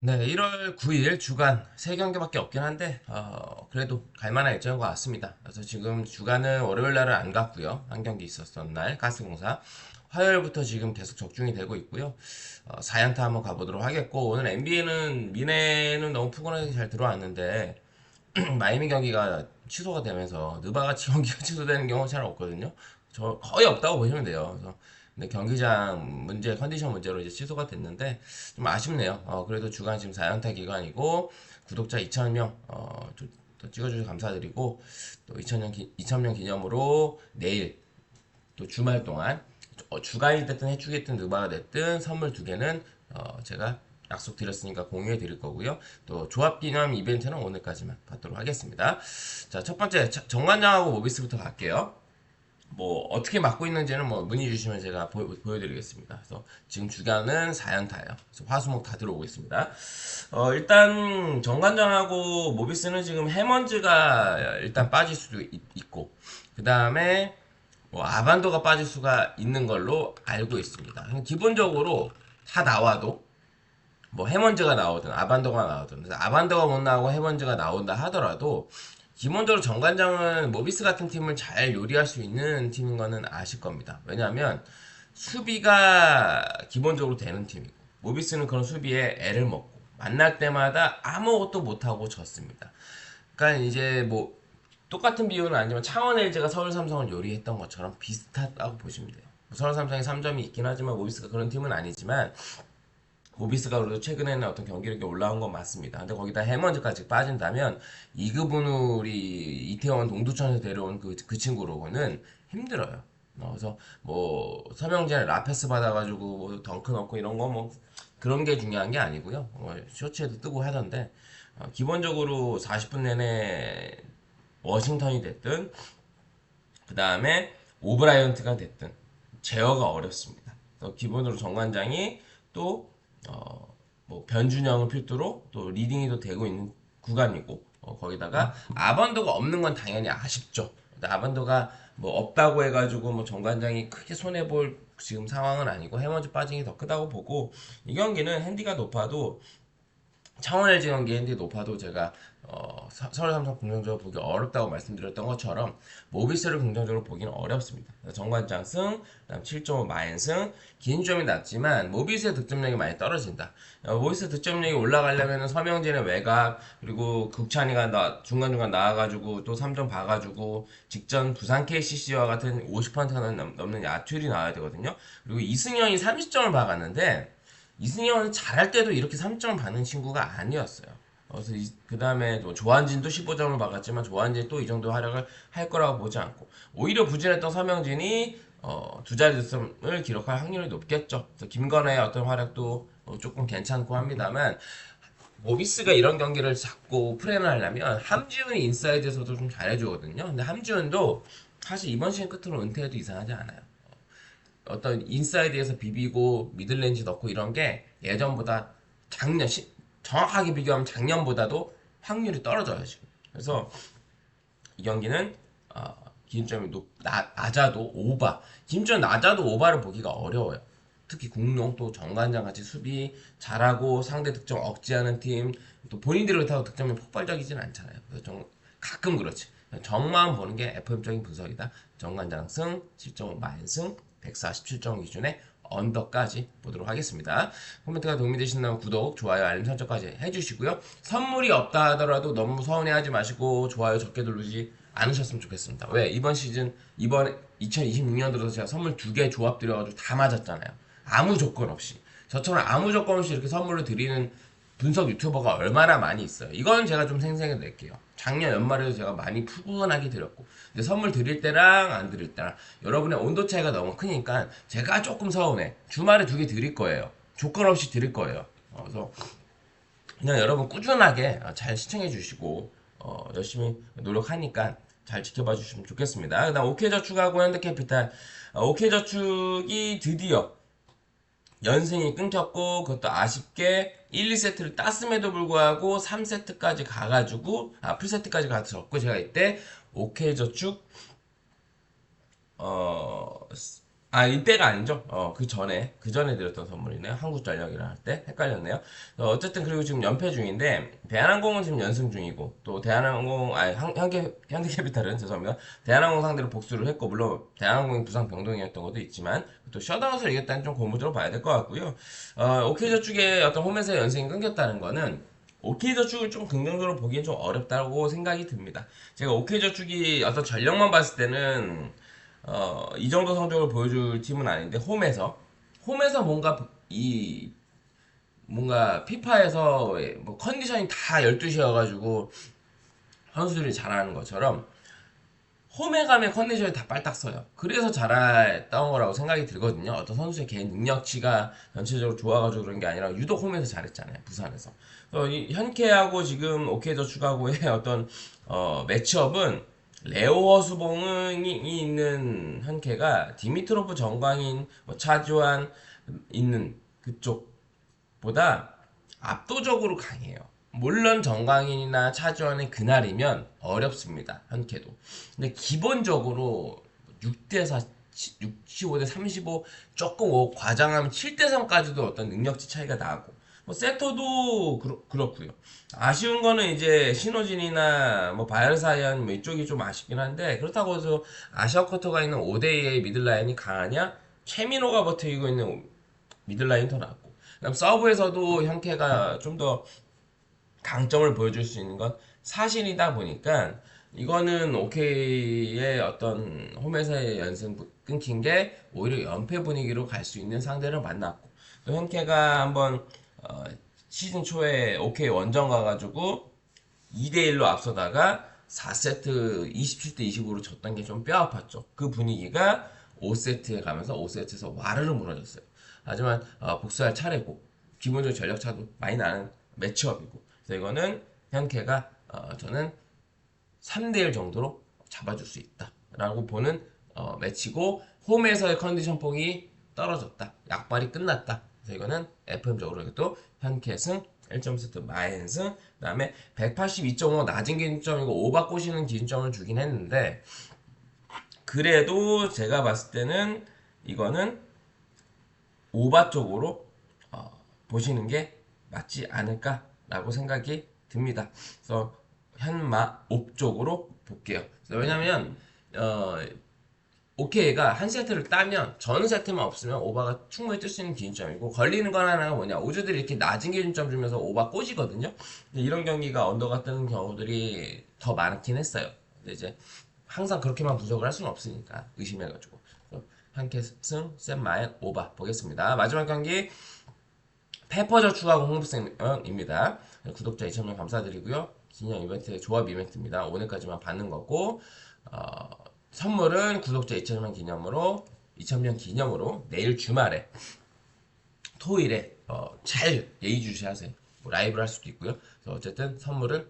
네, 1월 9일 주간 3경기밖에 없긴 한데 그래도 갈만한 일정인 것 같습니다. 그래서 지금 주간은 월요일 날은 안 갔고요. 한 경기 있었던 날 가스공사. 화요일부터 지금 계속 적중이 되고 있고요. 4연타 한번 가보도록 하겠고, 오늘 NBA는 미네는 너무 푸근하게 잘 들어왔는데 마이애미 경기가 취소가 되면서 느바가치 경기가 취소되는 경우가 잘 없거든요. 저 거의 없다고 보시면 돼요. 그래서 근데 경기장 문제, 컨디션 문제로 이제 취소가 됐는데 좀 아쉽네요. 그래도 주간 지금 4연타 기간이고 구독자 2,000명 또 찍어주셔서 감사드리고 또 2,000명 기념으로 내일 또 주말 동안 주간이 됐든 해축이 됐든 느바가 됐든 선물 두 개는 제가 약속드렸으니까 공유해 드릴 거고요. 또 조합 기념 이벤트는 오늘까지만 받도록 하겠습니다. 자, 첫 번째 정관장하고 모비스부터 갈게요. 뭐 어떻게 맡고 있는지는 뭐 문의 주시면 제가 보여드리겠습니다. 그래서 지금 주간은 4연타예요. 그래서 화수목 다 들어오고 있습니다. 일단 정관장하고 모비스는 지금 해먼즈가 일단 빠질 수도 있고 그 다음에 뭐 아반도가 빠질 수가 있는 걸로 알고 있습니다. 기본적으로 다 나와도 뭐 해먼즈가 나오든 아반도가 나오든 그래서 아반도가 못 나오고 해먼즈가 나온다 하더라도 기본적으로 정관장은 모비스 같은 팀을 잘 요리할 수 있는 팀인 거는 아실 겁니다. 왜냐하면 수비가 기본적으로 되는 팀이고 모비스는 그런 수비에 애를 먹고 만날 때마다 아무것도 못하고 졌습니다. 그러니까 이제 뭐 똑같은 비율은 아니지만 창원 LG가 서울 삼성을 요리했던 것처럼 비슷하다고 보시면 돼요. 서울 삼성이 3점이 있긴 하지만 모비스가 그런 팀은 아니지만 모비스가 그래도 최근에는 어떤 경기력이 올라온 건 맞습니다. 근데 거기다 해먼즈까지 빠진다면 이그분울이 이태원 동두천에서 데려온 그 친구로는 힘들어요. 그래서 뭐 서명진에 라페스 받아가지고 뭐 덩크 넣고 이런 거 뭐 그런 게 중요한 게 아니고요. 쇼츠에도 뜨고 하던데 기본적으로 40분 내내 워싱턴이 됐든 그 다음에 오브라이언트가 됐든 제어가 어렵습니다. 기본적으로 정관장이 또 뭐 변준영을 필두로 또 리딩이 또 되고 있는 구간이고 거기다가 아반도가 없는 건 당연히 아쉽죠. 근데 아반도가 뭐 없다고 해가지고 뭐 정관장이 크게 손해 볼 지금 상황은 아니고 해먼즈 빠짐이 더 크다고 보고 이 경기는 핸디가 높아도 창원 LG 경기 핸디 높아도 제가 서울 삼성 긍정적으로 보기 어렵다고 말씀드렸던 것처럼 모비스를 긍정적으로 보기는 어렵습니다. 정관장 승, 그다음 7.5 마인 승, 긴 점이 낮지만 모비스의 득점력이 많이 떨어진다. 모비스 득점력이 올라가려면 서명진의 외곽 그리고 극찬이가 중간중간 나와가지고 또 3점 봐가지고 직전 부산 KCC와 같은 50%가 넘는 야투율이 나와야 되거든요. 그리고 이승현이 30점을 박았는데 이승현은 잘할 때도 이렇게 3점을 받는 친구가 아니었어요. 그래서 그 다음에 뭐 조한진도 15점을 받았지만 조한진이 또 이 정도 활약을 할 거라고 보지 않고 오히려 부진했던 서명진이 두 자리 득점을 기록할 확률이 높겠죠. 그래서 김건혜의 어떤 활약도 조금 괜찮고 합니다만 모비스가 이런 경기를 잡고 플랜을 하려면 함지훈이 인사이드에서도 좀 잘해주거든요. 근데 함지훈도 사실 이번 시즌 끝으로 은퇴해도 이상하지 않아요. 어떤 인사이드에서 비비고 미들렌지 넣고 이런 게 예전보다 작년 정확하게 비교하면 작년보다도 확률이 떨어져요 지금. 그래서 이 경기는 기준점이 낮아도 오바. 기준점 낮아도 오바를 보기가 어려워요. 특히 공룡 또 정관장 같이 수비 잘하고 상대 득점 억제하는 팀 또 본인들이 그렇다고 득점이 폭발적이진 않잖아요. 그래서 좀 가끔 그렇지. 정만 보는 게 FM적인 분석이다. 정관장 승, 7.5 마인승, 147점 기준의 언더까지 보도록 하겠습니다. 코멘트가 도움이 되신다면 구독, 좋아요, 알림 설정까지 해주시고요. 선물이 없다 하더라도 너무 서운해하지 마시고 좋아요 적게 누르지 않으셨으면 좋겠습니다. 왜? 이번 2026년 들어서 제가 선물 2개 조합 드려가지고 다 맞았잖아요. 아무 조건 없이. 저처럼 아무 조건 없이 이렇게 선물을 드리는 분석 유튜버가 얼마나 많이 있어요. 이건 제가 좀 생생해 낼게요. 작년 연말에도 제가 많이 푸근하게 드렸고 근데 선물 드릴 때랑 안 드릴 때랑 여러분의 온도 차이가 너무 크니까 제가 조금 서운해. 주말에 2개 드릴 거예요. 조건 없이 드릴 거예요. 그래서 그냥 여러분 꾸준하게 잘 시청해 주시고 열심히 노력하니까 잘 지켜봐 주시면 좋겠습니다. 그다음 OK저축하고 현대캐피탈 OK저축이 드디어 연승이 끊겼고 그것도 아쉽게 1, 2세트를 땄음에도 불구하고 3세트까지 가가지고 풀세트까지 가졌고 제가 이때 OK저축 아, 이때가 아니죠. 그 전에 드렸던 선물이네요. 한국전력이랑 할 때. 헷갈렸네요. 어쨌든, 그리고 지금 연패 중인데, 대한항공은 지금 연승 중이고, 또 대한항공, 아니, 현대캐피탈은, 죄송합니다. 대한항공 상대로 복수를 했고, 물론, 대한항공이 부상 병동이었던 것도 있지만, 또 셧아웃을 이겼다는 좀 고무적으로 봐야 될 것 같고요. OK저축의 어떤 홈에서의 연승이 끊겼다는 거는, OK저축을 좀 긍정적으로 보기엔 좀 어렵다고 생각이 듭니다. 제가 OK저축이 어떤 전력만 봤을 때는, 이 정도 성적을 보여줄 팀은 아닌데 홈에서 뭔가 피파에서 뭐 컨디션이 다 12시여가지고 선수들이 잘하는 것처럼 홈에 가면 컨디션이 다 빨딱 서요. 그래서 잘했던 거라고 생각이 들거든요. 어떤 선수의 개인 능력치가 전체적으로 좋아가지고 그런 게 아니라 유독 홈에서 잘했잖아요. 부산에서. 이 현케하고 지금 오케이저축하고의 어떤 매치업은 레오 허수봉이 있는 현케가 디미트로프 정광인, 차주환 있는 그쪽보다 압도적으로 강해요. 물론 정광인이나 차주환의 그날이면 어렵습니다. 현케도. 근데 기본적으로 6대4, 65대 35, 조금 과장하면 7대3까지도 어떤 능력치 차이가 나고, 뭐 세터도 그렇고요. 아쉬운 거는 이제 신호진이나 뭐 바이르사이언 뭐 이쪽이 좀 아쉽긴 한데, 그렇다고 해서 아시아 쿼터가 있는 5대2의 미들라인이 강하냐? 최민호가 버티고 있는 미들라인 더 낫고, 그다음 서브에서도 현케가 좀 더 강점을 보여줄 수 있는 건 사실이다 보니까, 이거는 오케이의 어떤 홈에서의 연승 끊긴 게 오히려 연패 분위기로 갈 수 있는 상대를 만났고, 또 현케가 한번 어, 시즌 초에 오케이 원정 가가지고 2대1로 앞서다가 4세트 27대 25로 졌던 게 좀 뼈 아팠죠. 그 분위기가 5세트에 가면서 5세트에서 와르르 무너졌어요. 하지만 복수할 차례고, 기본적으로 전력 차도 많이 나는 매치업이고, 그래서 이거는 현케가 저는 3대1 정도로 잡아줄 수 있다라고 보는 매치고, 홈에서의 컨디션 폭이 떨어졌다. 약발이 끝났다. 그래서 이거는 FM적으로 해도 현캐승 1.세트 마인승, 그 다음에 182.5 낮은 기준점이고 오바 꼬시는 기준점을 주긴 했는데, 그래도 제가 봤을 때는 이거는 오바 쪽으로 보시는 게 맞지 않을까라고 생각이 듭니다. 그래서 현마 옵 쪽으로 볼게요. 왜냐면 오케이가 한 세트를 따면 전 세트만 없으면 오바가 충분히 뜰 수 있는 기준점이고, 걸리는 건 하나가 뭐냐, 오즈들이 이렇게 낮은 기준점 주면서 오바 꼬지거든요. 근데 이런 경기가 언더가 뜨는 경우들이 더 많긴 했어요. 근데 이제 항상 그렇게만 분석을 할 수는 없으니까 의심해가지고 한캐승 셋마인 오바 보겠습니다. 마지막 경기 페퍼저축하고 홍보생입니다. 구독자 2,000명 감사드리고요. 기념 이벤트, 조합 이벤트입니다. 오늘까지만 받는 거고, 선물은 구독자 2,000명 기념으로 내일 주말에 토요일에 잘 예의주시하세요. 뭐 라이브를 할 수도 있고요. 그래서 어쨌든 선물은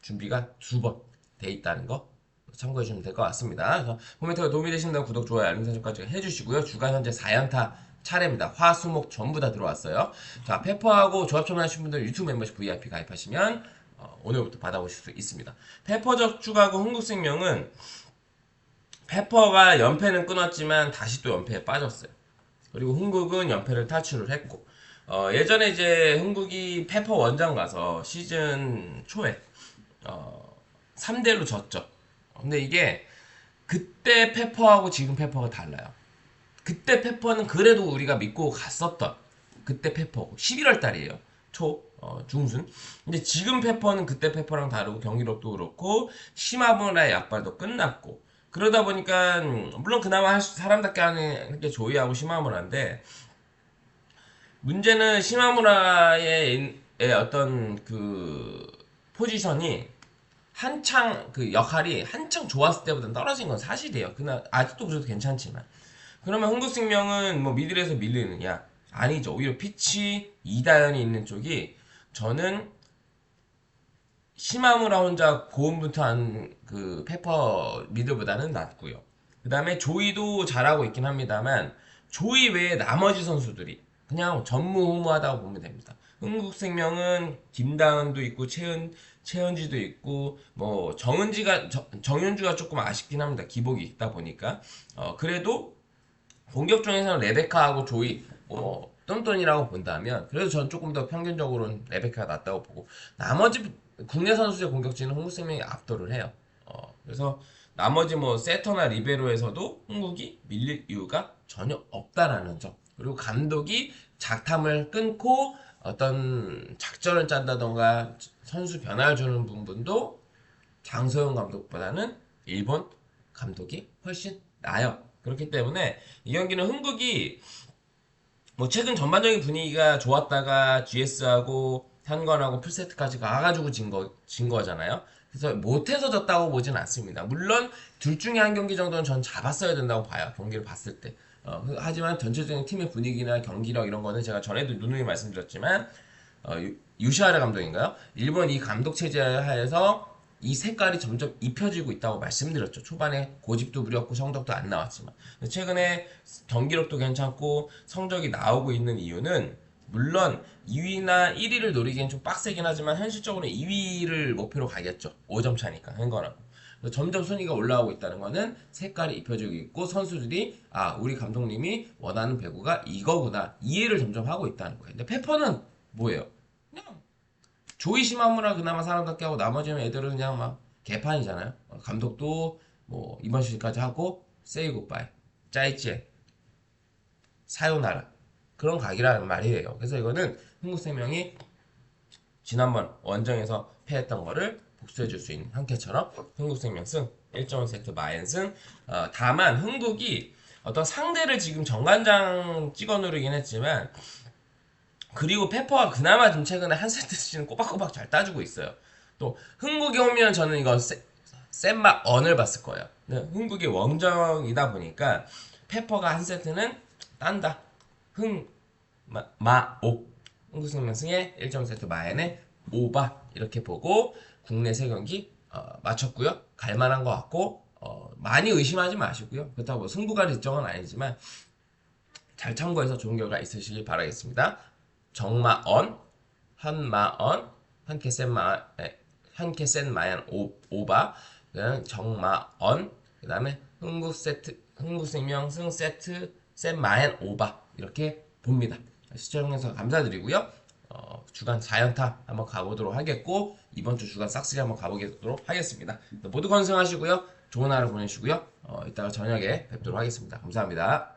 준비가 2번 돼 있다는 거 참고해 주시면 될 것 같습니다. 그래서 코멘트가 도움이 되신다면 구독, 좋아요, 알림 설정까지 해주시고요. 주간 현재 4연타 차례입니다. 화, 수, 목 전부 다 들어왔어요. 자, 페퍼하고 조합 첨언하신 분들 유튜브 멤버십 VIP 가입하시면 오늘부터 받아보실 수 있습니다. 페퍼저축하고 흥국생명은 페퍼가 연패는 끊었지만 다시 또 연패에 빠졌어요. 그리고 흥국은 연패를 탈출을 했고, 예전에 이제 흥국이 페퍼 원정 가서 시즌 초에 3대1로 졌죠. 근데 이게 그때 페퍼하고 지금 페퍼가 달라요. 그때 페퍼는 그래도 우리가 믿고 갔었던 그때 페퍼고 11월 달이에요. 중순. 근데 지금 페퍼는 그때 페퍼랑 다르고 경기력도 그렇고 시마무라의 약발도 끝났고, 그러다 보니까 물론 그나마 사람답게 하는 게 조이하고 시마무라인데, 문제는 시마무라의 어떤 그 포지션이 한창 그 역할이 한창 좋았을 때보다 떨어진 건 사실이에요. 그날 아직도 그래도 괜찮지만, 그러면 흥국생명은 뭐 미들에서 밀리느냐? 아니죠. 오히려 피치 이다현이 있는 쪽이 저는 시마무라 혼자 고음부터한 그 페퍼 미드보다는 낫고요. 그 다음에 조이도 잘하고 있긴 합니다만, 조이 외에 나머지 선수들이 그냥 전무후무하다고 보면 됩니다. 흥국생명은 김다은도 있고 최은지도 있고 뭐 정현주가 조금 아쉽긴 합니다. 기복이 있다 보니까. 그래도 공격 중에서는 레베카하고 조이, 똔똔이라고 본다면 그래도 전 조금 더 평균적으로는 레베카가 낫다고 보고 나머지 국내 선수의 공격진은 흥국생명이 압도를 해요. 그래서 나머지 뭐 세터나 리베로에서도 흥국이 밀릴 이유가 전혀 없다라는 점. 그리고 감독이 작탐을 끊고 어떤 작전을 짠다던가 선수 변화를 주는 부분도 장소영 감독보다는 일본 감독이 훨씬 나아요. 그렇기 때문에 이 경기는 흥국이 뭐 최근 전반적인 분위기가 좋았다가 GS하고 현건하고 풀세트까지 가가지고 진 거잖아요. 그래서 못해서 졌다고 보진 않습니다. 물론 둘 중에 한 경기 정도는 전 잡았어야 된다고 봐요. 경기를 봤을 때. 하지만 전체적인 팀의 분위기나 경기력 이런 거는 제가 전에도 누누이 말씀드렸지만 유시하라 감독인가요? 일본 이 감독 체제 하에서 이 색깔이 점점 입혀지고 있다고 말씀드렸죠. 초반에 고집도 부렸고 성적도 안 나왔지만 최근에 경기력도 괜찮고 성적이 나오고 있는 이유는 물론 2위나 1위를 노리기엔 좀 빡세긴 하지만 현실적으로 2위를 목표로 가겠죠. 5점 차니까 한거나 점점 순위가 올라오고 있다는 거는 색깔이 입혀지고 있고 선수들이 우리 감독님이 원하는 배구가 이거구나 이해를 점점 하고 있다는 거예요. 근데 페퍼는 뭐예요? 그냥 조이 시마무라 그나마 사람답게 하고 나머지 애들은 그냥 막 개판이잖아요. 감독도 뭐 이번 시즌까지 하고 세이 굿바이 짜이찌에 사요나라 그런 각이라는 말이에요. 그래서 이거는 흥국생명이 지난번 원정에서 패했던 거를 복수해 줄 수 있는 한캐처럼 흥국생명 승 1.5세트 마엔승. 다만 흥국이 어떤 상대를 지금 정관장 찍어 누르긴 했지만 그리고 페퍼가 그나마 좀 최근에 한 세트씩은 꼬박꼬박 잘 따주고 있어요. 또 흥국이 오면 저는 이거 센마 언을 봤을 거예요. 흥국이 원정이다 보니까 페퍼가 한 세트는 딴다. 마오 흥국생명승의 1.5세트 마엔의 오바 이렇게 보고 국내 세 경기 마쳤고요. 갈만한 것 같고 많이 의심하지 마시고요. 그렇다고 뭐 승부가 일정은 아니지만 잘 참고해서 좋은 결과 있으시길 바라겠습니다. 정마언, 현마언, 현캐센 마얀 오바, 그다음 정마언, 그다음에 흥국생명 승 세트 센 마얀 오바 이렇게 봅니다. 시청해주셔서 감사드리고요. 주간 4연타 한번 가보도록 하겠고 이번 주 주간 싹쓸이 한번 가보도록 하겠습니다. 모두 건승하시고요. 좋은 하루 보내시고요. 이따가 저녁에 뵙도록 하겠습니다. 감사합니다.